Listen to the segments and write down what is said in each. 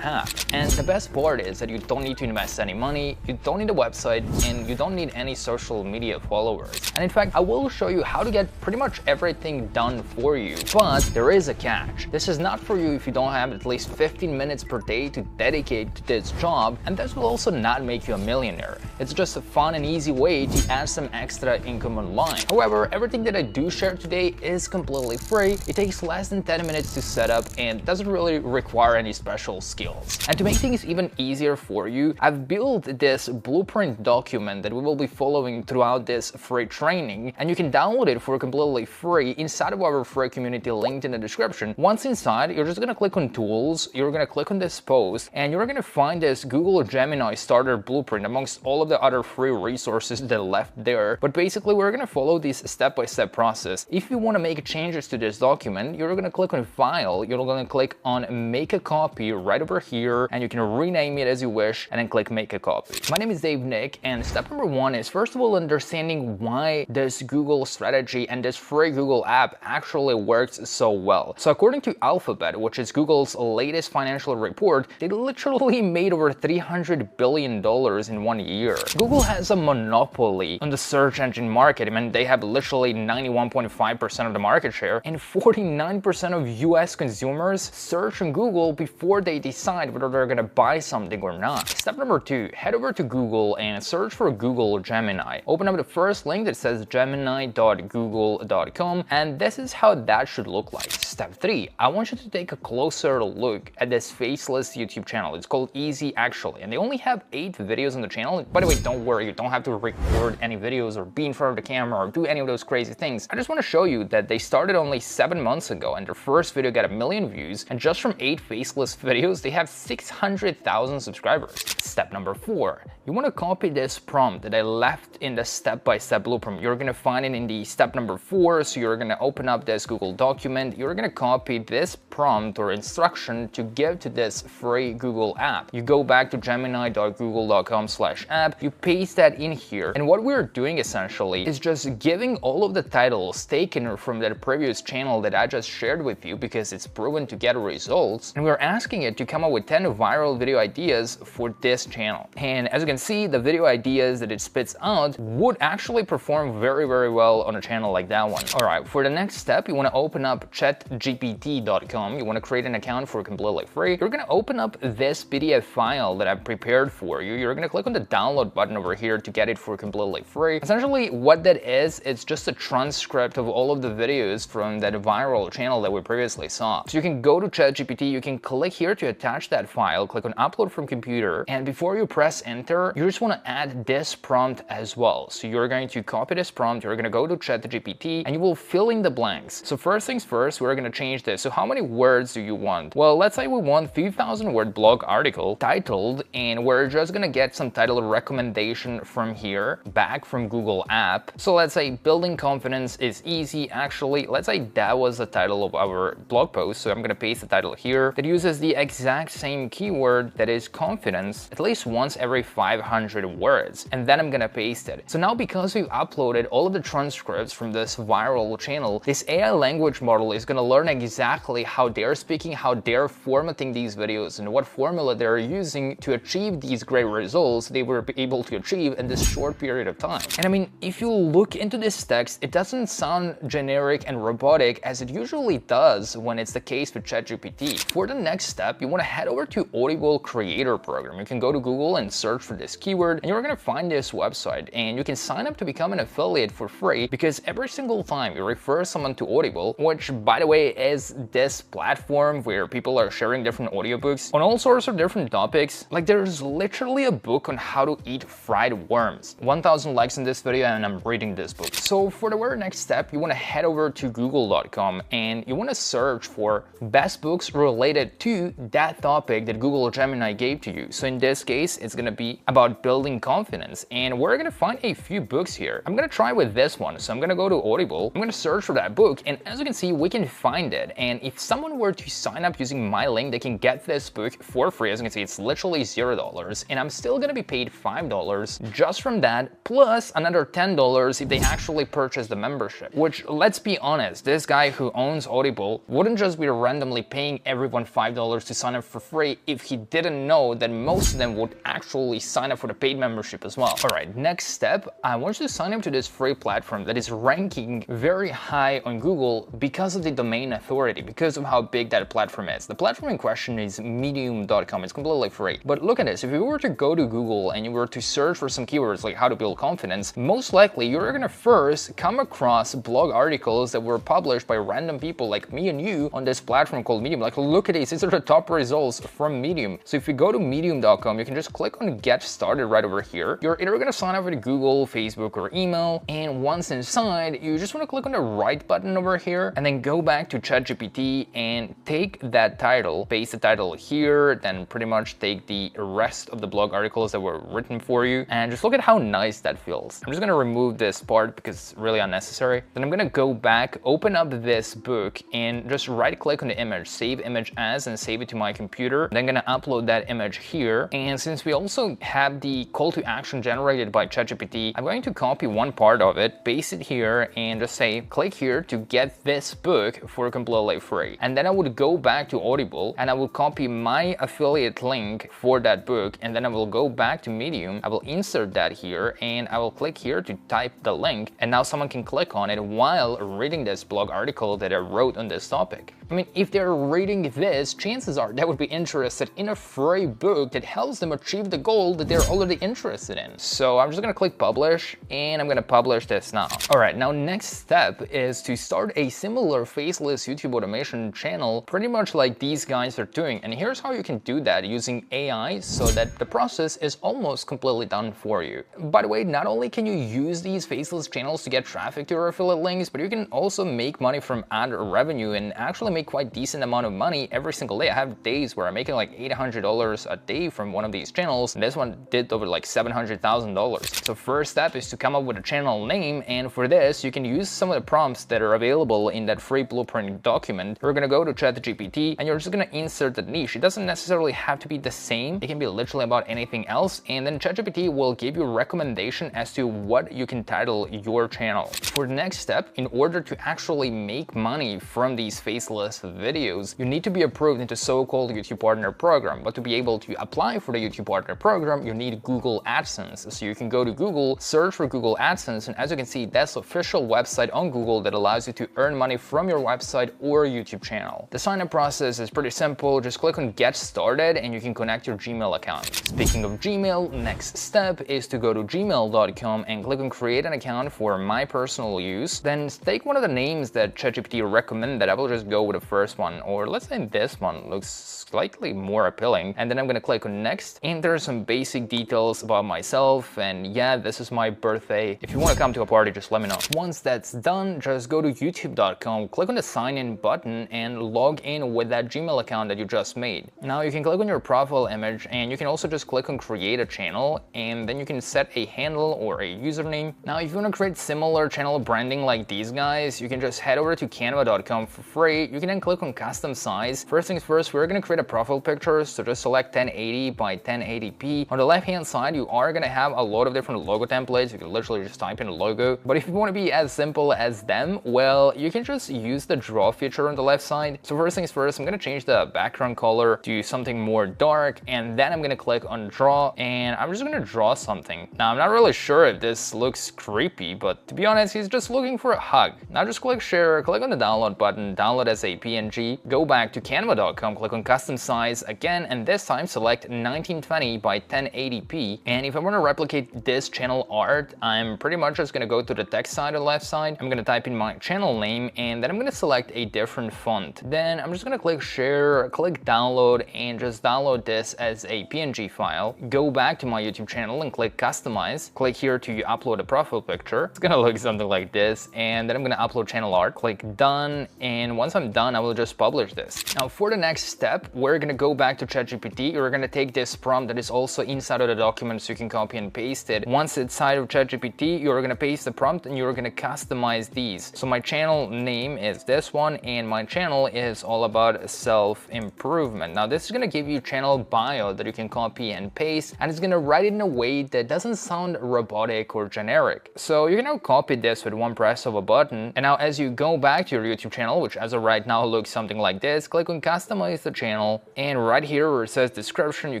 app. And the best part is that you don't need to invest any money, you don't need a website, and you don't need any social media followers. And in fact, I will show you how to get pretty much everything done for you. But there is a catch. This is not for you if you don't have at least 15 minutes per day to dedicate to this job, and this will also not make you a millionaire. It's just a fun and easy way to add some extra income online. However, everything that I do share today is completely free. It takes less than 10 minutes to set up and doesn't really require any special skills. And to make things even easier for you, I've built this blueprint document that we will be following throughout this free training, and you can download it for completely free inside of our free community linked in the description. Once inside, you're just gonna click on tools, you're gonna click on this post, and you're gonna find this Google Gemini starter blueprint amongst all of the other free resources that left there. But basically, we're gonna follow this step-by-step process. If you wanna make changes to this document, you're gonna click on file, you're gonna click on make a copy right over here, and you can rename it as you wish, and then click make a copy. My name is Dave Nick, and step number one is first of all understanding why this Google strategy and this free Google app actually works so well. So according to Alphabet, which is Google's latest financial report, they literally made over $300 billion in 1 year. Google has a monopoly on the search engine market. I mean, they have literally 91.5% of the market share, and 49% of US consumers search on Google before they decide whether they're gonna buy something or not. Step number two, head over to Google and search for Google Gemini. Open up the first link that says gemini.google.com, and this is how that should look like. Step three, I want you to take a closer look at this faceless YouTube channel. It's called Easy Actually, and they only have 8 videos on the channel. By the way, don't worry, you don't have to record any videos or be in front of the camera or do any of those crazy things. I just want to show you that they started only 7 months ago, and their first video got 1 million views, and just from 8 faceless videos, they have 600,000 subscribers. Step number 4, you want to copy this prompt that I left in the step-by-step blueprint. You're going to find it in the step number 4, so you're going to open up this Google document, you're going to copy this prompt or instruction to give to this free Google app. You go back to gemini.google.com/app, you paste that in here, and what we're doing essentially is just giving all of the titles taken from that previous channel that I just shared with you because it's proven to get results, and we're asking it to come up with 10 viral video ideas for this channel. And as you can see, the video ideas that it spits out would actually perform very, very well on a channel like that one. All right, for the next step, you want to open up chatgpt.com. You want to create an account for completely free. You're going to open up this PDF file that I've prepared for you. You're going to click on the download button over here to get it for completely free. Essentially, what that is, it's just a transcript of all of the videos from that viral channel that we previously saw. So you can go to ChatGPT, you can click here to attach that file, click on upload from computer, and before you press enter, you just want to add this prompt as well. So you're going to copy this prompt, you're going to go to ChatGPT, and you will fill in the blanks. So first things first, we're going to change this. So how many words do you want? Well, let's say we want 3,000 word blog article titled, and we're just going to get some title recommendation from here, back from Google app. So let's say building confidence is easy. Actually, let's say that was the title of our blog post. So I'm going to paste the title here that uses the exact same keyword, that is confidence, at least once every 500 words. And then I'm going to paste it. So now because we've uploaded all of the transcripts from this viral channel, this AI language model is going to learn exactly how they're speaking, how they're formatting these videos, and what formula they're using to achieve these great results they were able to achieve in this short period of time. And I mean, if you look into this text, it doesn't sound generic and robotic as it usually does when it's the case with ChatGPT. For the next step, you want to head over to Audible Creator Program. You can go to Google and search for this keyword, and you're going to find this website, and you can sign up to become an affiliate for free, because every single time you refer someone to Audible, which by the way is this platform where people are sharing different audiobooks on all sorts of different topics, like there's literally a book on how to eat fried worms. 1,000 likes in this video and I'm reading this book. So for the very next step, you want to head over to google.com and you want to search for best books related to that topic that Google Gemini gave to you. So in this case, it's going to be about building confidence, and we're going to find a few books here. I'm going to try with this one. So I'm going to go to Audible, I'm going to search for that book, and as you can see, we can find it. And if someone were to sign up using my link, they can get this book for free. As you can see, it's literally $0, and I'm still going to be paid $5 just from that, plus another $10 if they actually purchase the membership. Which, let's be honest, this guy who owns Audible wouldn't just be randomly paying everyone $5 to sign up for free if he didn't know that most of them would actually sign up for the paid membership as well. All right, next step, I want you to sign up to this free platform that is ranking very high on Google because of the domain authority, because of how big that platform is. The platform in question is medium.com. It's completely free. But look at this, if you were to go to Google and you were to search for some keywords like how to build confidence, most likely you're gonna first come across blog articles that were published by random people like me and you on this platform called Medium. Like, look at these are the top results from Medium. So if you go to medium.com, you can just click on get started right over here. You're either gonna sign up with Google, Facebook, or email, and once inside, you just wanna click on the right button over here and then go back to ChatGPT and take that title, paste the title here, then pretty much take the rest of the blog articles that were written for you, and just look at how nice that feels. I'm just gonna remove this part because it's really unnecessary. Then I'm gonna go back, open up this book, and just right click on the image, save image as, and save it to my computer. Then I'm gonna upload that image here. And since we also have the call to action generated by ChatGPT, I'm going to copy one part of it, paste it here, and just say, click here to get this book for completely free. And then I would go back to Audible and I will copy my affiliate link for that book, and then I will go back to Medium, I will insert that here, and I will click here to type the link, and now someone can click on it while reading this blog article that I wrote on this topic. I mean, if they're reading this, chances are they would be interested in a free book that helps them achieve the goal that they're already interested in. So I'm just gonna click publish, and I'm gonna publish this now. All right, now next step is to start a similar faceless YouTube automation channel, pretty much like these guys are doing. And here's how you can do that using AI so that the process is almost completely done for you. By the way, not only can you use these faceless channels to get traffic to your affiliate links, but you can also make money from ad revenue and actually make quite decent amount of money every single day. I have days where I'm making like $800 a day from one of these channels, and this one did over like $700,000. So first step is to come up with a channel name, and for this you can use some of the prompts that are available in that free blueprint document. We're gonna go to ChatGPT and you're just gonna insert the niche. It doesn't necessarily have to be the same, it can be literally about anything else, and then ChatGPT will give you a recommendation as to what you can title your channel. For the next step, in order to actually make money from these faceless videos, you need to be approved into so-called YouTube Partner Program. But to be able to apply for the YouTube Partner Program, you need Google AdSense. So you can go to Google, search for Google AdSense, and as you can see, that's the official website on Google that allows you to earn money from your website or YouTube channel. The sign-up process is pretty simple. Just click on Get Started and you can connect your Gmail account. Speaking of Gmail, next step is to go to gmail.com and click on Create an account for my personal use. Then take one of the names that ChatGPT recommended. I will just go with the first one, or let's say this one looks slightly more appealing. And then I'm gonna click on Next, and there's some basic details about myself, and yeah, this is my birthday. If you want to come to a party, just let me know. Once that's done, just go to youtube.com, click on the sign in button, and log in with that Gmail account that you just made. Now you can click on your profile image, and you can also just click on create a channel, and then you can set a handle or a username. Now if you want to create similar channel branding like these guys, you can just head over to canva.com for free. You can then click on custom size. First things first, we're going to create a profile picture, so just select 1080 by 1080p. On the left hand side, you are going to have a lot of different logo templates. You can literally just type in a logo, but if you want to be as simple as them, well, you can just use the draw feature on the left side. So first things first, I'm going to change the background color to something more dark, and then I'm going to click on draw, and I'm just going to draw something. Now I'm not really sure if this looks creepy, but to be honest, he's just looking for a hug. Now just click share, click on the download button, download as a PNG, go back to canva.com, click on custom size again, and this time select 1920 by 1080p. And if I want to replicate this channel art, I'm pretty much just going to go to the text side on the left side. I'm going to type in my channel name, and then I'm going to select a different font. Then I'm just going to click share, click download, and just download this as a PNG file. Go back to my YouTube channel and click customize. Click here to upload a profile picture. It's going to look something like this, and then I'm going to upload channel art. Click done, and once I'm done, I will just publish this. Now for the next step, we're going to go back to ChatGPT. We're going to take this prompt that is also inside of the document so you can copy and paste it. Once it's inside of ChatGPT, you're going to paste the prompt and you're going to customize these. So my channel name is this one, and my channel is all about self-improvement. Now this is going to give you channel bio that you can copy and paste, and it's going to write it in a way that doesn't sound robotic or generic. So you can now copy this with one press of a button, and now as you go back to your YouTube channel, which as of right now looks something like this, click on customize the channel, channel, and right here where it says description, you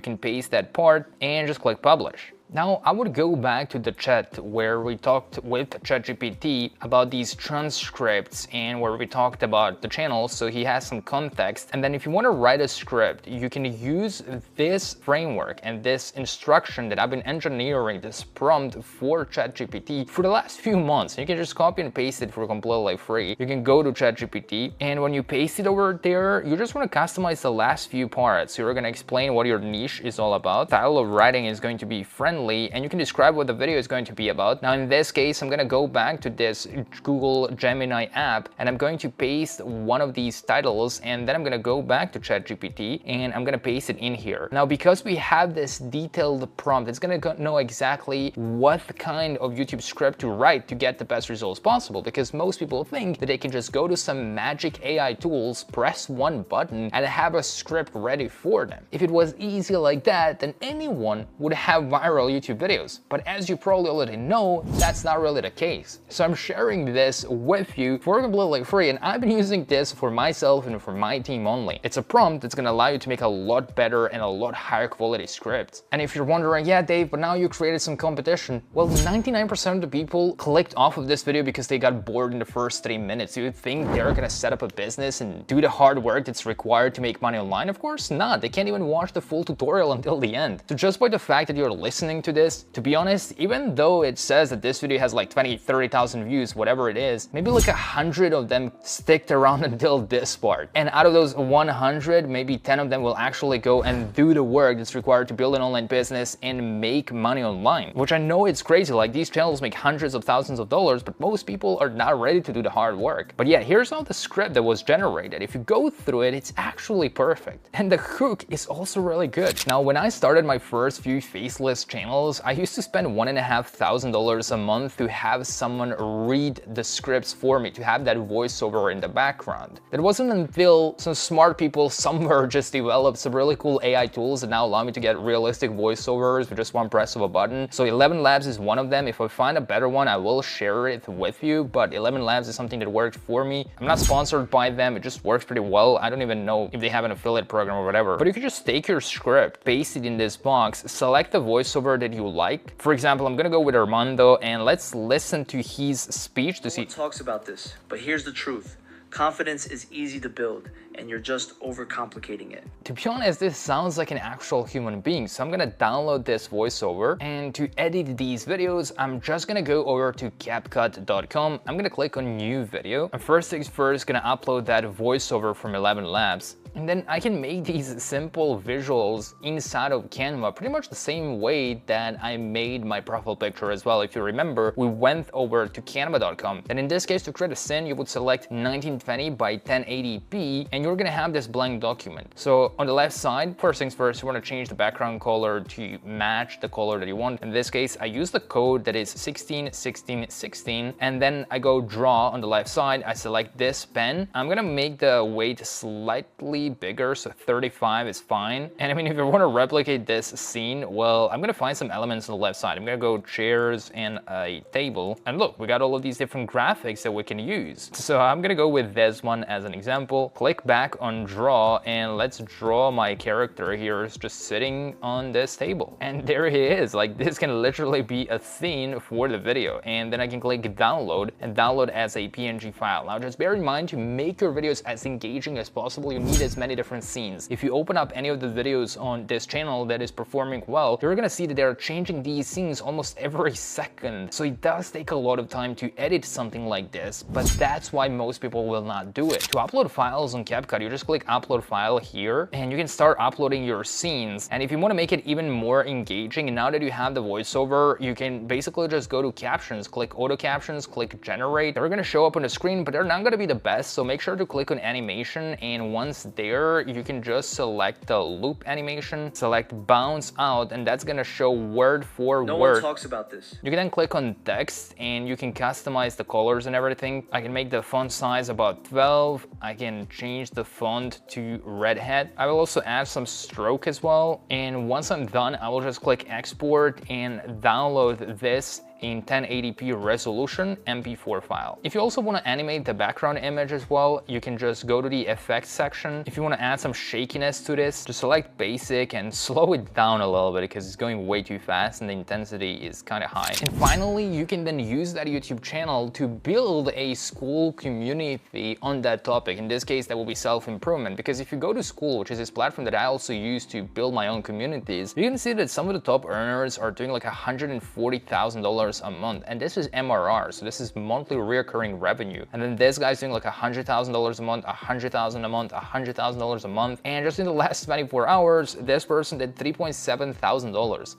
can paste that part and just click publish. Now, I would go back to the chat where we talked with ChatGPT about these transcripts and where we talked about the channel, so he has some context. And then if you want to write a script, you can use this framework and this instruction that I've been engineering, this prompt for ChatGPT for the last few months. You can just copy and paste it for completely free. You can go to ChatGPT, and when you paste it over there, you just want to customize the last few parts. So you're going to explain what your niche is all about. Style of writing is going to be friendly, and you can describe what the video is going to be about. Now in this case, I'm gonna go back to this Google Gemini app, and I'm going to paste one of these titles, and then I'm gonna go back to ChatGPT and I'm gonna paste it in here. Now because we have this detailed prompt, it's gonna know exactly what kind of YouTube script to write to get the best results possible, because most people think that they can just go to some magic AI tools, press one button, and have a script ready for them. If it was easy like that, then anyone would have viral YouTube videos. But as you probably already know, that's not really the case. So I'm sharing this with you for completely free, and I've been using this for myself and for my team only. It's a prompt that's gonna allow you to make a lot better and a lot higher quality scripts. And if you're wondering, yeah Dave, but now you created some competition. Well, 99% of the people clicked off of this video because they got bored in the first 3 minutes. Do you think they're gonna set up a business and do the hard work that's required to make money online? Of course not. They can't even watch the full tutorial until the end. So just by the fact that you're listening to this, to be honest, even though it says that this video has like 20-30,000 views, whatever it is, maybe like 100 of them sticked around until this part. And out of those 100, maybe 10 of them will actually go and do the work that's required to build an online business and make money online. Which I know it's crazy, like these channels make hundreds of thousands of dollars, but most people are not ready to do the hard work. But yeah, here's how the script that was generated. If you go through it, it's actually perfect. And the hook is also really good. Now, when I started my first few faceless channels, I used to spend $1,500 a month to have someone read the scripts for me, to have that voiceover in the background. It wasn't until some smart people somewhere just developed some really cool AI tools that now allow me to get realistic voiceovers with just one press of a button. So 11 Labs is one of them. If I find a better one, I will share it with you, but 11 Labs is something that worked for me. I'm not sponsored by them, it just works pretty well. I don't even know if they have an affiliate program or whatever, but you can just take your script, paste it in this box, select the voiceover that you like. For example, I'm gonna go with Armando, and let's listen to his speech to see. No one talks about this, but here's the truth. Confidence is easy to build, and you're just overcomplicating it. To be honest, this sounds like an actual human being, so I'm gonna download this voiceover, and to edit these videos, I'm just gonna go over to CapCut.com. I'm gonna click on new video, and first things first, gonna upload that voiceover from 11 Labs. And then I can make these simple visuals inside of Canva pretty much the same way that I made my profile picture as well. If you remember, we went over to Canva.com. And in this case, to create a scene, you would select 1920 by 1080p, and you're gonna have this blank document. So on the left side, first things first, you wanna change the background color to match the color that you want. In this case, I use the code that is 16, 16, 16, and then I go draw on the left side. I select this pen. I'm gonna make the weight slightly bigger, so 35 is fine. And I mean, if you want to replicate this scene, well, I'm gonna find some elements on the left side. I'm gonna go chairs and a table, and look, we got all of these different graphics that we can use. So I'm gonna go with this one as an example. Click back on draw, and let's draw my character here is just sitting on this table, and there he is. Like, this can literally be a scene for the video. And then I can click download and download as a PNG file. Now just bear in mind, to make your videos as engaging as possible, you need as many different scenes. If you open up any of the videos on this channel that is performing well, you're gonna see that they're changing these scenes almost every second. So it does take a lot of time to edit something like this, but that's why most people will not do it. To upload files on CapCut, you just click upload file here, and you can start uploading your scenes. And if you want to make it even more engaging, and now that you have the voiceover, you can basically just go to captions, click auto captions, click generate. They're gonna show up on the screen, but they're not gonna be the best, so make sure to click on animation, and once there, you can just select the loop animation, select bounce out, and that's gonna show word for word. No one talks about this. You can then click on text, and you can customize the colors and everything. I can make the font size about 12. I can change the font to redhead. I will also add some stroke as well. And once I'm done, I will just click export and download this in 1080p resolution MP4 file. If you also want to animate the background image as well, you can just go to the effects section. If you want to add some shakiness to this, just select basic and slow it down a little bit because it's going way too fast and the intensity is kind of high. And finally, you can then use that YouTube channel to build a Skool community on that topic. In this case, that will be self-improvement, because if you go to Skool, which is this platform that I also use to build my own communities, you can see that some of the top earners are doing like $140,000 a month, and this is MRR, so this is monthly recurring revenue. And then this guy's doing like $100,000 a month, $100,000 a month, $100,000 a month, and just in the last 24 hours, this person did $3.7 thousand.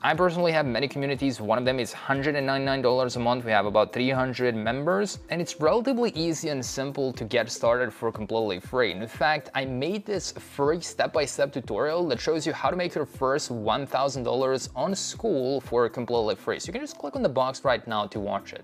I personally have many communities. One of them is $199 a month. We have about 300 members, and it's relatively easy and simple to get started for completely free. In fact, I made this free step-by-step tutorial that shows you how to make your first $1,000 on Skool for completely free. So you can just click on the box right now to watch it.